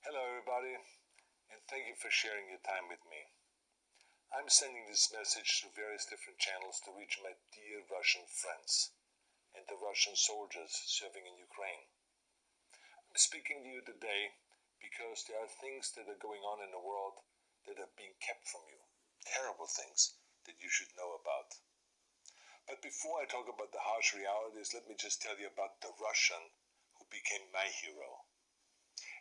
Hello everybody, and thank you for sharing your time with me. I'm sending this message to various different channels to reach my dear Russian friends and the Russian soldiers serving in Ukraine. I'm speaking to you today because there are things that are going on in the world that are being kept from you. Terrible things that you should know about. But before I talk about the harsh realities, let me just tell you about the Russian who became my hero.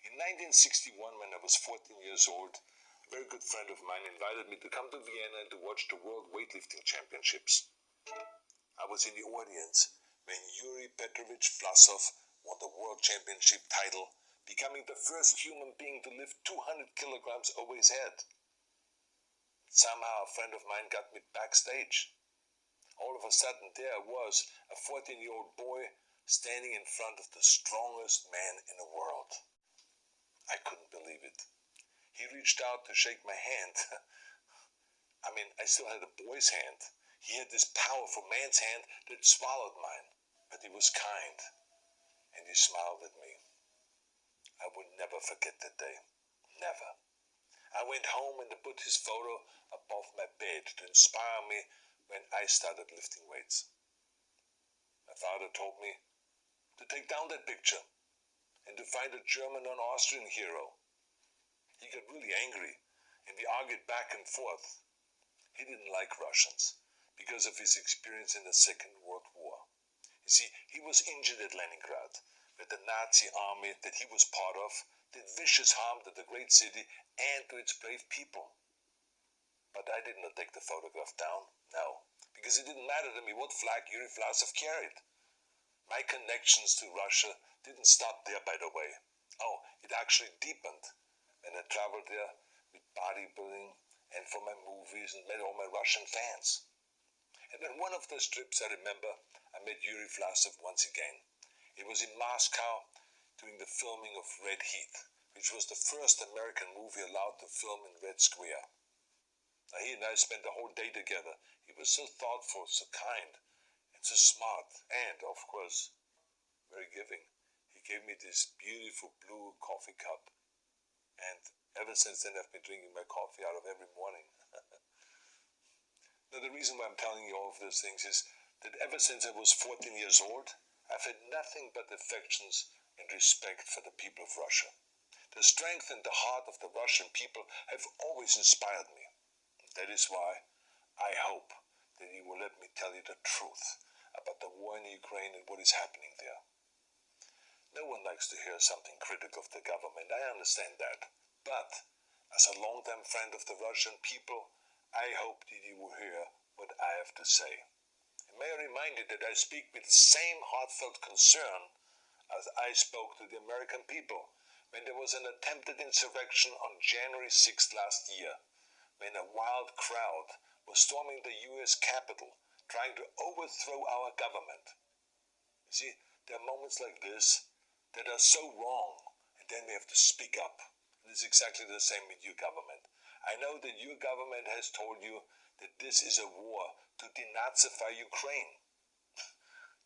In 1961, when I was 14 years old, a very good friend of mine invited me to come to Vienna and to watch the World Weightlifting Championships. I was in the audience when Yuri Petrovich Vlasov won the World Championship title, becoming the first human being to lift 200 kilograms over his head. Somehow a friend of mine got me backstage. All of a sudden there I was, a 14-year-old boy, standing in front of the strongest man in the world. I couldn't believe it. He reached out to shake my hand. I still had a boy's hand. He had this powerful man's hand that swallowed mine. But he was kind, and he smiled at me. I would never forget that day. Never. I went home and put his photo above my bed to inspire me when I started lifting weights. My father told me to take down that picture and to find a German or Austrian hero. He got really angry, and we argued back and forth. He didn't like Russians because of his experience in the Second World War. You see, he was injured at Leningrad, where the Nazi army that he was part of did vicious harm to the great city and to its brave people. But I did not take the photograph down, no, because it didn't matter to me what flag Yuri Vlasov carried. My connections to Russia didn't stop there, by the way. Oh, it actually deepened when I traveled there with bodybuilding and for my movies and met all my Russian fans. And on one of those trips, I remember, I met Yuri Vlasov once again. It was in Moscow during the filming of Red Heat, which was the first American movie allowed to film in Red Square. Now, he and I spent the whole day together. He was so thoughtful, so kind, and so smart, and, of course, very giving. He gave me this beautiful blue coffee cup, and ever since then I've been drinking my coffee out of every morning. Now, the reason why I'm telling you all of those things is that ever since I was 14 years old, I've had nothing but affections and respect for the people of Russia. The strength and the heart of the Russian people have always inspired me. That is why I hope that you will let me tell you the truth about the war in Ukraine and what is happening there. No one likes to hear something critical of the government, I understand that. But, as a long-time friend of the Russian people, I hope that you will hear what I have to say. And may I remind you that I speak with the same heartfelt concern as I spoke to the American people when there was an attempted insurrection on January 6th last year, when a wild crowd was storming the US Capitol, trying to overthrow our government. You see, there are moments like this that are so wrong, and then we have to speak up. It is exactly the same with your government. I know that your government has told you that this is a war to denazify Ukraine.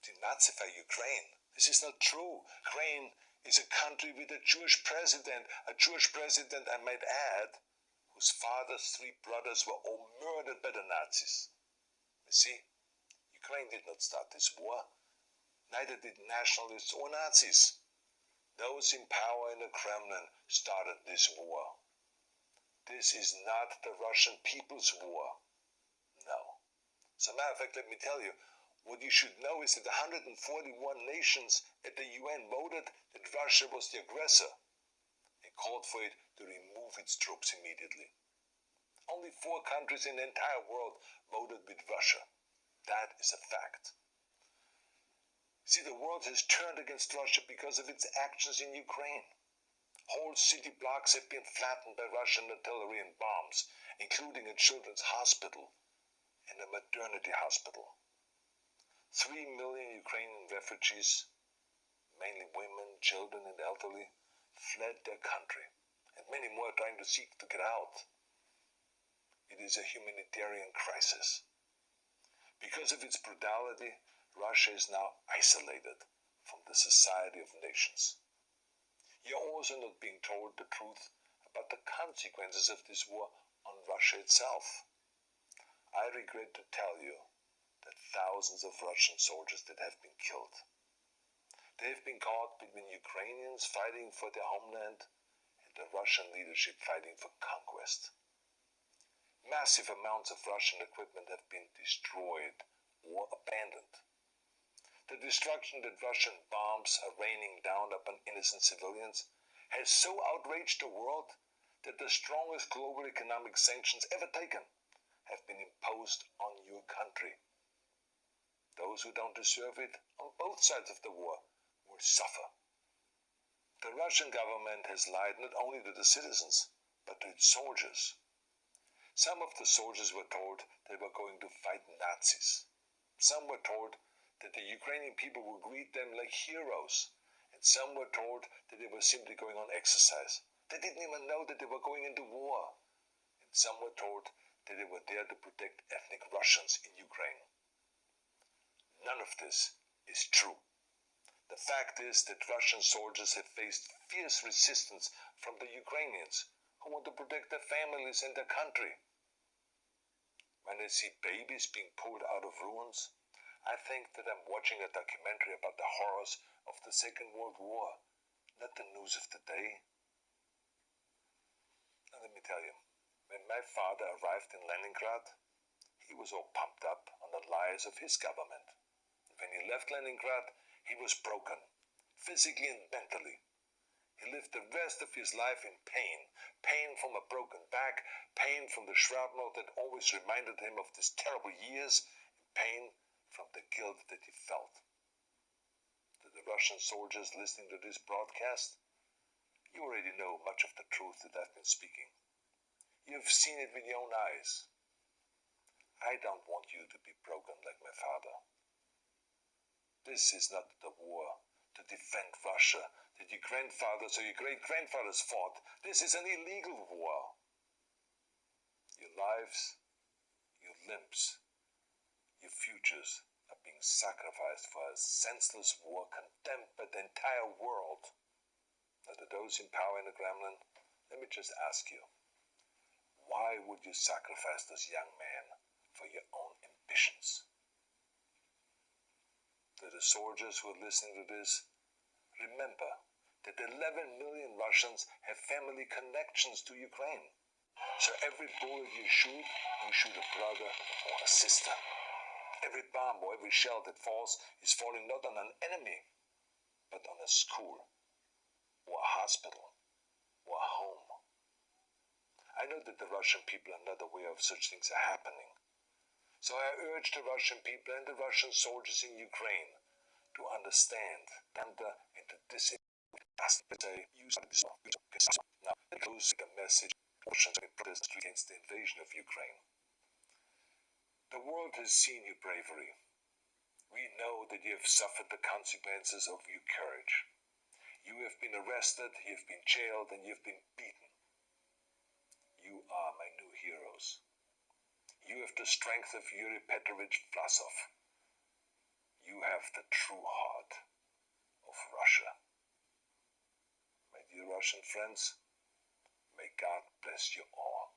Denazify Ukraine? This is not true. Ukraine is a country with a Jewish president, I might add, whose father's 3 brothers were all murdered by the Nazis. You see, Ukraine did not start this war. Neither did nationalists or Nazis. Those in power in the Kremlin started this war. This is not the Russian people's war. No. As a matter of fact, let me tell you, what you should know is that 141 nations at the UN voted that Russia was the aggressor and called for it to remove its troops immediately. Only 4 countries in the entire world voted with Russia. That is a fact. See, the world has turned against Russia because of its actions in Ukraine. Whole city blocks have been flattened by Russian artillery and bombs, including a children's hospital and a maternity hospital. 3 million Ukrainian refugees, mainly women, children, and elderly, fled their country, and many more are trying to seek to get out. It is a humanitarian crisis. Because of its brutality, Russia is now isolated from the Society of Nations. You're also not being told the truth about the consequences of this war on Russia itself. I regret to tell you that thousands of Russian soldiers that have been killed. They have been caught between Ukrainians fighting for their homeland and the Russian leadership fighting for conquest. Massive amounts of Russian equipment have been destroyed or abandoned. The destruction that Russian bombs are raining down upon innocent civilians has so outraged the world that the strongest global economic sanctions ever taken have been imposed on your country. Those who don't deserve it on both sides of the war will suffer. The Russian government has lied not only to the citizens, but to its soldiers. Some of the soldiers were told they were going to fight Nazis. Some were told that the Ukrainian people would greet them like heroes, and some were told that they were simply going on exercise. They didn't even know that they were going into war. And some were told that they were there to protect ethnic Russians in Ukraine. None of this is true. The fact is that Russian soldiers have faced fierce resistance from the Ukrainians who want to protect their families and their country. When I see babies being pulled out of ruins, I think that I'm watching a documentary about the horrors of the Second World War, not the news of the day. Now let me tell you, when my father arrived in Leningrad, he was all pumped up on the lies of his government. When he left Leningrad, he was broken, physically and mentally. He lived the rest of his life in pain. Pain from a broken back, pain from the shrapnel that always reminded him of these terrible years, and pain from the guilt that he felt. To the Russian soldiers listening to this broadcast, you already know much of the truth that I've been speaking. You have seen it with your own eyes. I don't want you to be broken like my father. This is not the war to defend Russia that your grandfathers or your great-grandfathers fought. This is an illegal war. Your lives, your limbs, your futures are being sacrificed for a senseless war condemned by the entire world. Now to those in power in the Kremlin, let me just ask you, why would you sacrifice this young man for your own ambitions? To the soldiers who are listening to this, remember that 11 million Russians have family connections to Ukraine. So every bullet you shoot a brother or a sister. Every bomb or every shell that falls is falling not on an enemy, but on a school, or a hospital, or a home. I know that the Russian people are not aware of such things are happening. So I urge the Russian people and the Russian soldiers in Ukraine to understand and to disable now closing a message against the invasion of Ukraine. The world has seen your bravery. We know that you have suffered the consequences of your courage. You have been arrested, you have been jailed, and you have been beaten. You are my new heroes. You have the strength of Yuri Petrovich Vlasov. You have the true heart of Russia. My dear Russian friends, may God bless you all.